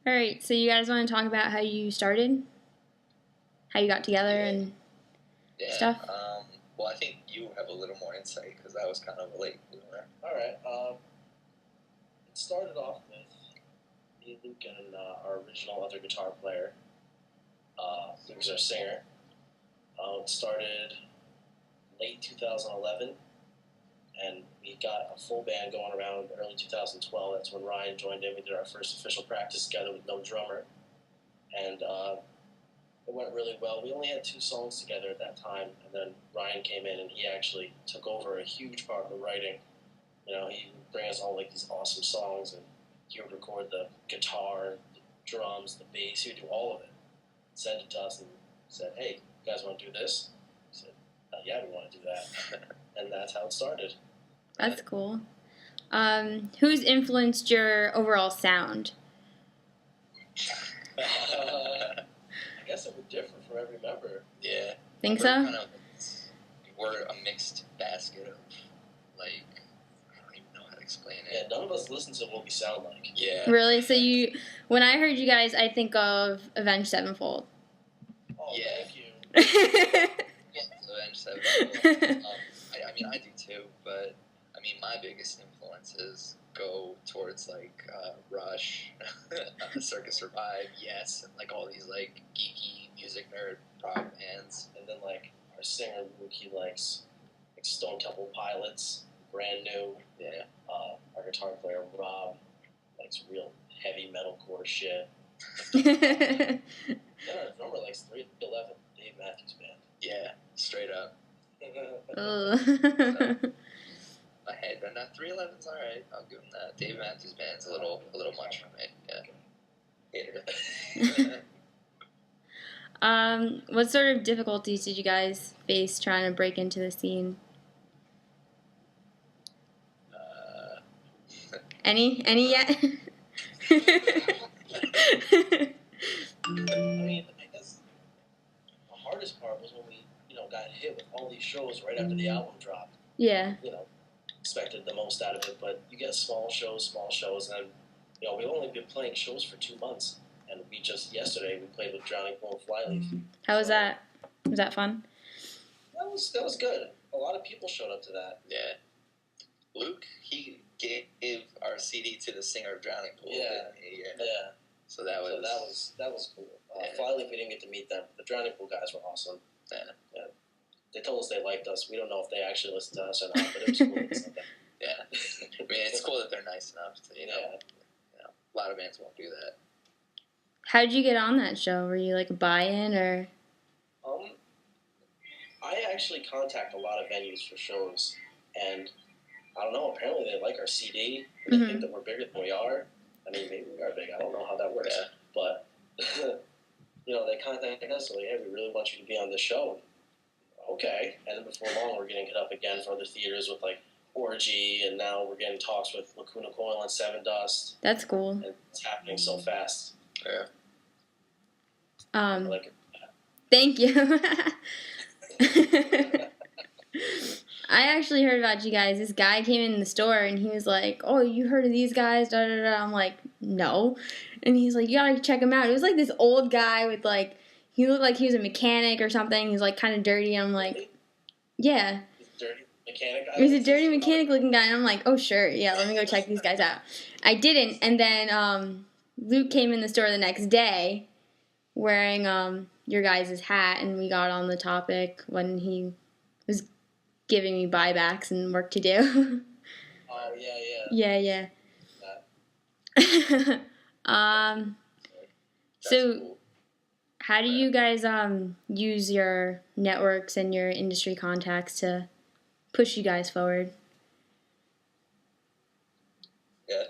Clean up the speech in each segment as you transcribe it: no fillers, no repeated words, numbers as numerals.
All right, so you guys want to talk about how you started? How you got together and stuff? Well, I think you have a little more insight because that was kind of a late bloomer. All right. It started off with me, Luke, and our original other guitar player. Luke was our singer. It started late 2011, and we got a full band going around early 2012. That's when Ryan joined in. We did our first official practice together with no drummer, and it went really well. We only had 2 songs together at that time, and then Ryan came in and he actually took over a huge part of the writing. You know, he would bring us all like these awesome songs, and he would record the guitar, the drums, the bass. He would do all of it. Send it to us and said, "Hey, you guys want to do this?" We said, "Yeah, we want to do that," and that's how it started. That's cool. Who's influenced your overall sound? I guess it would differ for every member. Yeah. Think so? We're a mixed basket of, like, I don't even know how to explain it. Yeah, none of us listen to what we sound like. Yeah. Really? So when I heard you guys, I think of Avenged Sevenfold. Oh, yeah. Thank you. Avenged Sevenfold. I mean, I do too, but I mean, my biggest influences go towards like Rush, Circus Survive, Yes, and like all these like geeky music nerd rock bands. And then like our singer Luke, he likes like Stone Temple Pilots, Brand New. Yeah. Our guitar player Rob likes real heavy metalcore shit. Then our drummer likes 311, Dave Matthews Band. Yeah, straight up. Oh. My head, but not 311's alright. I'll give him that. Dave Matthews Band's a little much for me. Yeah. What sort of difficulties did you guys face trying to break into the scene? Any yet? I mean, I guess the hardest part was when we, got hit with all these shows right after the album dropped. Yeah. Expected the most out of it, but you get small shows, and we've only been playing shows for 2 months, and yesterday we played with Drowning Pool and Flyleaf. How was that? Was that fun? That was good. A lot of people showed up to that. Yeah. Luke, he gave our CD to the singer of Drowning Pool. Yeah. So that was cool. Flyleaf, we didn't get to meet them. The Drowning Pool guys were awesome. Yeah. They told us they liked us. We don't know if they actually listened to us or not, but it was cool. Yeah. I mean, it's cool that they're nice enough to, a lot of bands won't do that. How did you get on that show? Were you like a buy-in or? I actually contact a lot of venues for shows, and I don't know, apparently they like our CD, and they think that we're bigger than we are. I mean, maybe we are big, I don't know how that works, but, they contact us, and like, hey, we really want you to be on this show. Okay, and then before long, we're getting hit up again for other theaters with, like, Orgy, and now we're getting talks with Lacuna Coil and Seven Dust. That's cool. And it's happening so fast. Yeah. I like it. Thank you. I actually heard about you guys. This guy came in the store and he was like, "Oh, you heard of these guys?" Da da da. I'm like, "No," and he's like, "You gotta check him out." It was like this old guy with like, he looked like he was a mechanic or something. He's like kind of dirty. I'm like, "Yeah." Dirty mechanic guy. He's a dirty mechanic looking guy, and I'm like, "Oh sure, yeah, let me go check these guys out." I didn't, and then Luke came in the store the next day, wearing your guys' hat, and we got on the topic when he was giving me buybacks and work to do. Oh, yeah. Yeah. So cool. How do you guys use your networks and your industry contacts to push you guys forward? Yeah,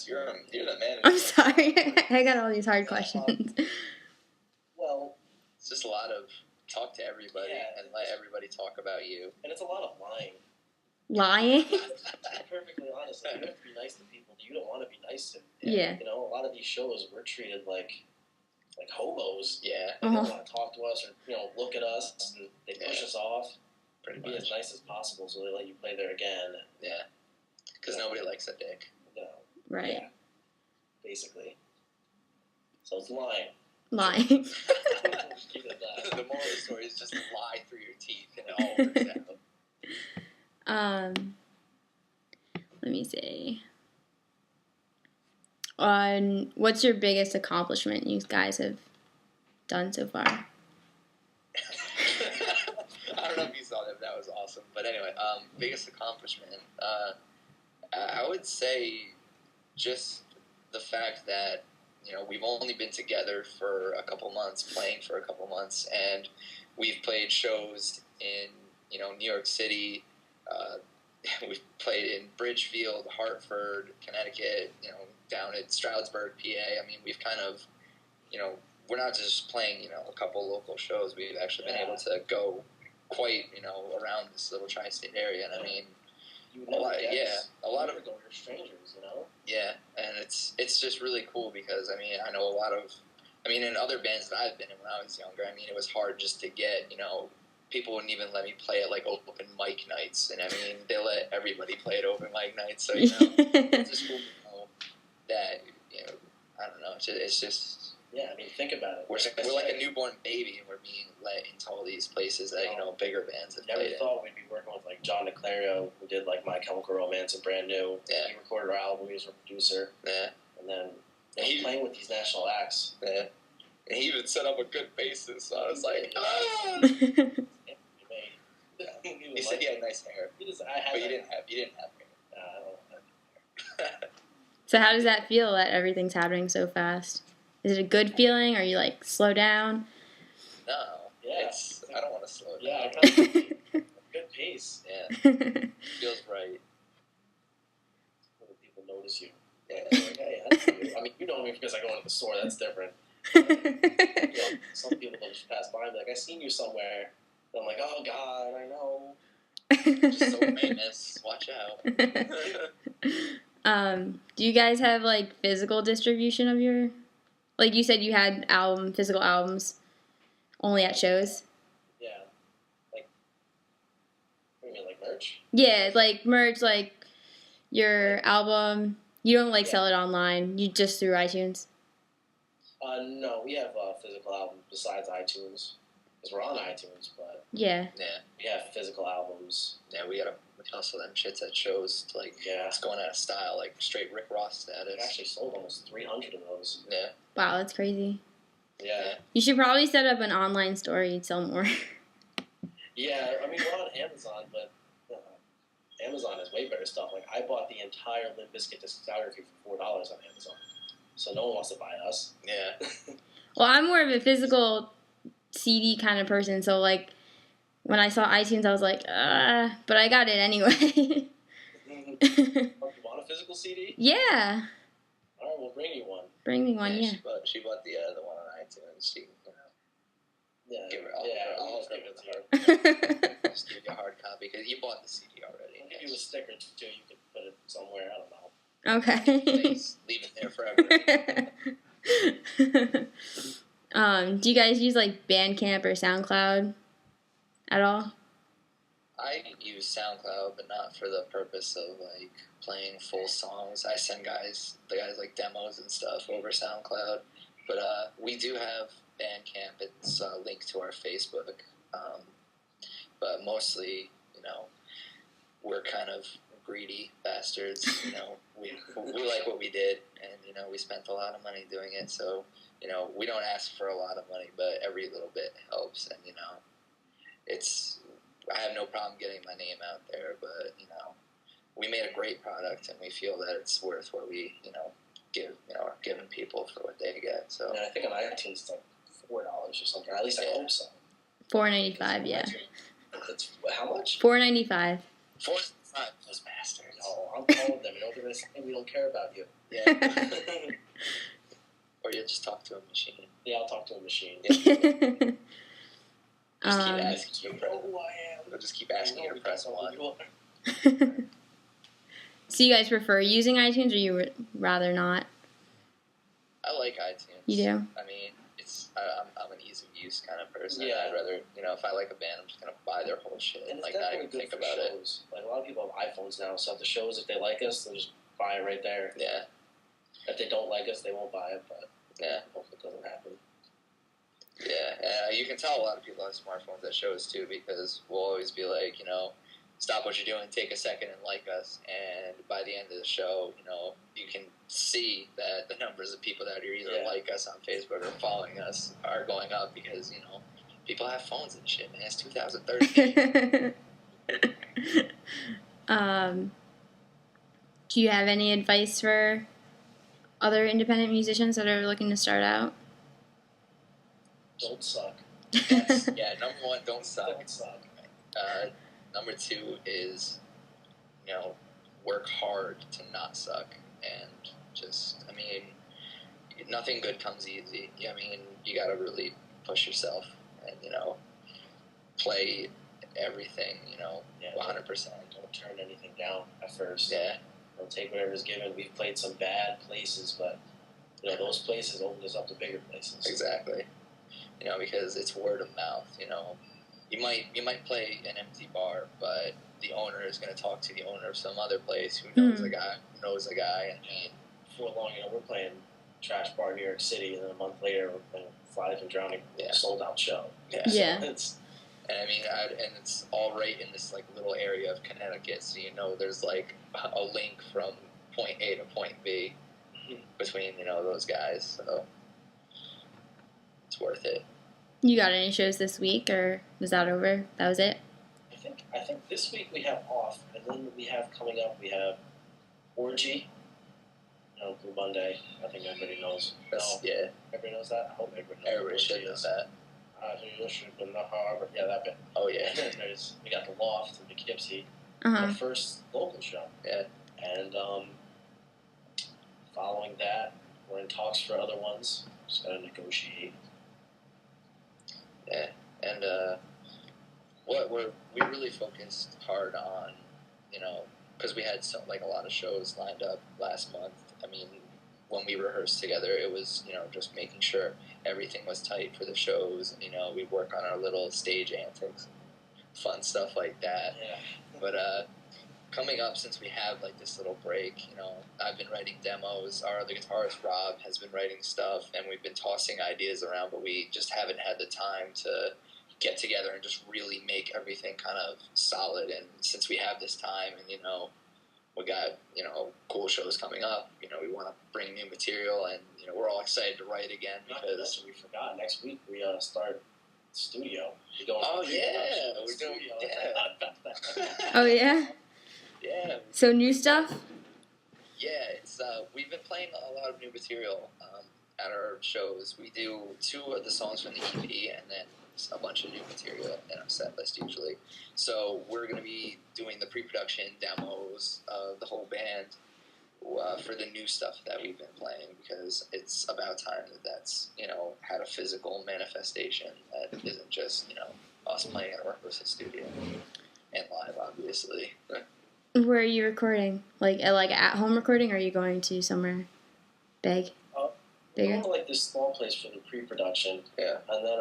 you're the manager. I'm sorry. I got all these hard questions. Well, it's just a lot of talk to everybody and let everybody talk about you. And it's a lot of lying. Lying? To be perfectly honest, like, you have to be nice to people you don't want to be nice to. Yeah. A lot of these shows, we're treated like hobos. Yeah. They don't want to talk to us or, look at us, and they push us off. Pretty be much. as nice as possible so they let you play there again. Yeah. Because nobody likes a dick. No. Right. Yeah. Basically. So it's lying. Lying. Keep it that. The moral of the story is just lie through your teeth and it all works out. Let me see. What's your biggest accomplishment you guys have done so far? I don't know if you saw that. That was awesome. But anyway, biggest accomplishment. I would say just the fact that, we've only been together for a couple months, playing for a couple months, and we've played shows in, New York City. We've played in Bridgefield, Hartford, Connecticut, down at Stroudsburg, PA. I mean, we've kind of, we're not just playing, a couple local shows. We've actually been able to go quite, around this little tri-state area. And I mean, a lot of we're strangers, Yeah, and it's just really cool because, I mean, I know a lot of, in other bands that I've been in when I was younger, I mean, it was hard just to get, people wouldn't even let me play at, like, open mic nighs, and, I mean, they let everybody play at open mic nights, so, it's just cool to know that, I don't know, it's just... Yeah, I mean, think about it. We're like a newborn baby, and we're being let into all these places that, bigger bands have never played thought we'd be working with, like, John DeClario, who did, like, My Chemical Romance and Brand New. Yeah. He recorded our album, he was our producer. Yeah. And then playing with these national acts. Yeah. And he even set up a good bassist, so I was like, ah! He said he had nice hair. But you didn't have hair. I don't have hair. So how does that feel that everything's happening so fast? Is it a good feeling, or you, like, slow down? No. Yeah. I don't want to slow down. Yeah, good pace. Yeah. Feels right. When people notice you. Yeah. Like, hey, that's you. I mean, you know me because I go into the store. That's different. Some people will just pass by and be like, I seen you somewhere. And I'm like, oh, God, I know. Just so famous. Watch out. Do you guys have, like, physical distribution of your... Like you said, you had physical albums only at shows? Yeah. Like, what do you mean, like merch? Yeah, like merch, like your album. You don't, like, sell it online. You just through iTunes? No, we have physical albums besides iTunes. Because we're on iTunes, but... Yeah. Yeah. We have physical albums. Yeah, we hustle them shits at shows to, like, it's going out of style, like straight Rick Ross status. We actually sold almost 300 of those. Yeah. Wow, that's crazy. Yeah. You should probably set up an online store. You'd sell more. Yeah, I mean, we're on Amazon, but Amazon has way better stuff. Like, I bought the entire Limp Bizkit discography for $4 on Amazon. So no one wants to buy us. Yeah. Well, I'm more of a physical CD kind of person, so, like, when I saw iTunes, I was like, but I got it anyway. You want a physical CD? Yeah. All right, we'll bring you one. Bring me one, yeah. She bought the one on iTunes. She, Yeah, give her, I'll I'll give it to her. Just give you a hard copy because you bought the CD already. I'll give you a sticker too. You could put it somewhere. I don't know. Okay. Please leave it there forever. Do you guys use, like, Bandcamp or SoundCloud at all? I use SoundCloud, but not for the purpose of, like, playing full songs. I send the guys like demos and stuff over SoundCloud. But we do have Bandcamp. It's linked to our Facebook. But mostly, we're kind of greedy bastards. We like what we did, and we spent a lot of money doing it. So we don't ask for a lot of money, but every little bit helps. And I have no problem getting my name out there, but we made a great product, and we feel that it's worth what we are giving people for what they get. So I think on iTunes it's like $4 or something. At least I hope so. $4.95, yeah. That's how much? $4.95. Those bastards. Oh, I'm calling them. They're going to say we don't care about you. Yeah. Or you'll just talk to a machine. Yeah, I'll talk to a machine. Yeah. Just keep asking you know who I am. They'll just keep asking you to press one. So you guys prefer using iTunes, or you would rather not? I like iTunes. You do? I mean, I'm an ease of use kind of person. Yeah. I'd rather, if I like a band, I'm just gonna buy their whole shit And it's like not even definitely good think for about shows. Like, a lot of people have iPhones now, so at the shows, if they like us, they'll just buy it right there. it. Yeah. If they don't like us, they won't buy it, but Yeah. hopefully they'll You can tell a lot of people have smartphones at shows too, because we'll always be like, stop what you're doing, take a second and like us. And by the end of the show, you can see that the numbers of people that are either like us on Facebook or following us are going up because, people have phones and shit, man. It's 2013. Do you have any advice for other independent musicians that are looking to start out? Don't suck. Yeah, number one, don't suck. Don't suck. Number two is, work hard to not suck. And just, nothing good comes easy. You gotta really push yourself and, play everything, 100%. Don't turn anything down at first. Yeah. Don't take whatever's given. We've played some bad places, but, those places open us up to bigger places. Exactly. Because it's word of mouth, You might play an empty bar, but the owner is going to talk to the owner of some other place who knows a guy, And before long, we're playing Trash Bar New York City, and then a month later, we're playing Fly and Drowning, sold out show. Yeah. So and it's all right in this little area of Connecticut, so there's a link from point A to point B between those guys, so it's worth it. You got any shows this week, or was that over? That was it? I think this week we have off, and then we have coming up, we have Orgy, Blue Monday. I think everybody knows. Yeah. Everybody knows that? I hope everybody knows. Everybody should know that. Yeah, that bit. Oh, yeah. And then we got the Loft in Poughkeepsie, Uh-huh. our first local show. Yeah. And following that, we're in talks for other ones. Just gotta negotiate. Yeah, and we really focused hard on, because we had a lot of shows lined up last month. When we rehearsed together, it was, just making sure everything was tight for the shows. We'd work on our little stage antics, fun stuff like that. Yeah. But coming up, since we have this little break, I've been writing demos. Our other guitarist Rob has been writing stuff, and we've been tossing ideas around, but we just haven't had the time to get together and just really make everything kind of solid. And since we have this time, and we got cool shows coming up, we want to bring new material, and we're all excited to write again because we forgot next week we start studio. We're doing. Oh, yeah? Yeah. So new stuff? Yeah, it's we've been playing a lot of new material at our shows. We do 2 of the songs from the EP and then a bunch of new material in our set list usually. So we're going to be doing the pre-production demos of the whole band for the new stuff that we've been playing, because it's about time that's had a physical manifestation that isn't just us playing in a rehearsal studio and live, obviously. Where are you recording? At home recording, or are you going to somewhere big? Bigger? We're going to this small place for the pre-production. Yeah. And then,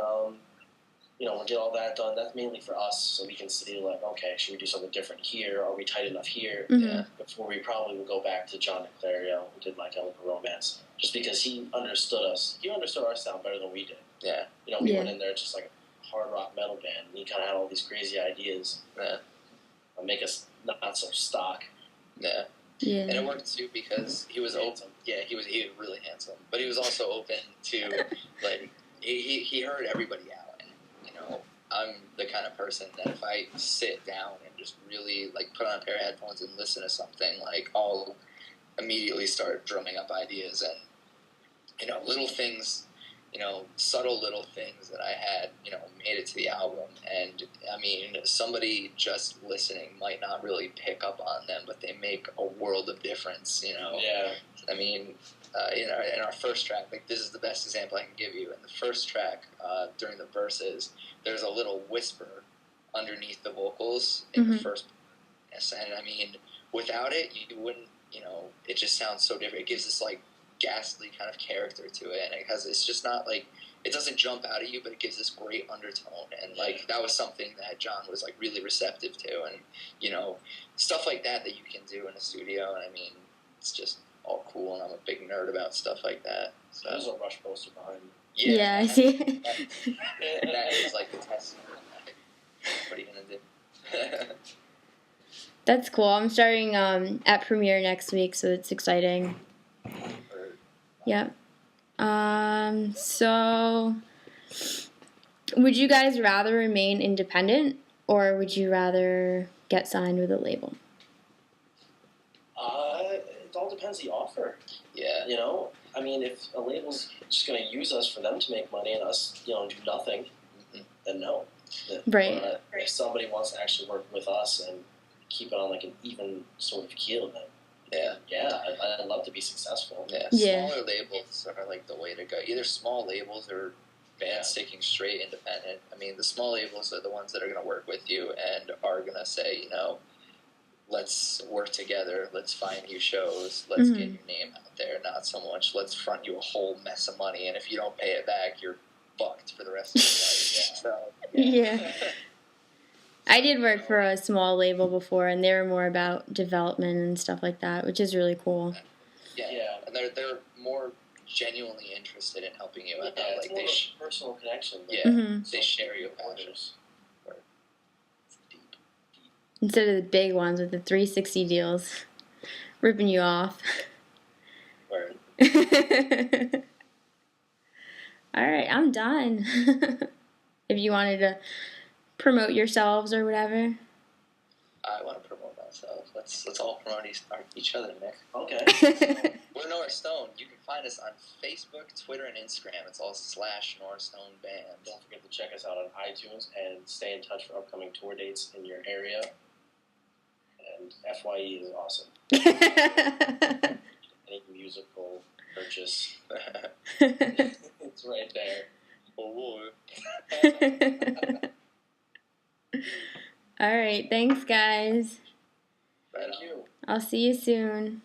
we'll get all that done. That's mainly for us, so we can see, okay, should we do something different here? Are we tight enough here? Mm-hmm. Yeah. Before we probably will go back to John Niclario, who did My Chemical Romance, just because he understood us. He understood our sound better than we did. Yeah. We went in there just like a hard rock metal band, and he kind of had all these crazy ideas that make us not so stock. Yeah. Yeah. And it worked too because he was open. Yeah, he was really handsome, but he was also open to he heard everybody out, and I'm the kind of person that if I sit down and just really put on a pair of headphones and listen to something, I'll immediately start drumming up ideas and little things, subtle little things that I had, made it to the album. And somebody just listening might not really pick up on them, but they make a world of difference, Yeah. In our first track, this is the best example I can give you. In the first track, during the verses, there's a little whisper underneath the vocals in the first. And without it, you wouldn't. It just sounds so different. It gives this ghastly kind of character to it, and it's just not it doesn't jump out at you, but it gives this great undertone. And that was something that John was really receptive to, and stuff like that you can do in a studio. And it's just all cool, and I'm a big nerd about stuff like that. So There's a Rush poster behind me. Yeah, I see it. That is like the testament. What are you gonna do? That's cool. I'm starting at Premiere next week, so it's exciting. Yep. So, would you guys rather remain independent, or would you rather get signed with a label? It all depends the offer. Yeah. You know, I mean, if a label's just going to use us for them to make money and us, do nothing, then no. Right. But if somebody wants to actually work with us and keep it on like an even sort of keel, then I'd love to be successful. Yeah. Yeah. Smaller labels are like the way to go. Either small labels or bands sticking straight independent. I mean, the small labels are the ones that are going to work with you and are going to say, let's work together, let's find you shows, let's get your name out there, not so much let's front you a whole mess of money, and if you don't pay it back, you're fucked for the rest of your life. Yeah. I did work for a small label before, and they were more about development and stuff like that, which is really cool. Yeah. And they're more genuinely interested in helping you out. It's Like more of a personal connection. They share your passions. Instead of the big ones with the 360 deals, ripping you off. Word. All right, I'm done. If you wanted to promote yourselves or whatever. I want to promote myself. Let's all promote each other, Nick. Okay. We're NoraStone. You can find us on Facebook, Twitter, and Instagram. It's all /NoraStone Band. Don't forget to check us out on iTunes and stay in touch for upcoming tour dates in your area. And FYE is awesome. Any musical purchase, it's right there. Oh, boy. All right, thanks, guys. Thank you. I'll see you soon.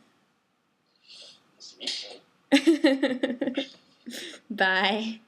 See you soon. Bye.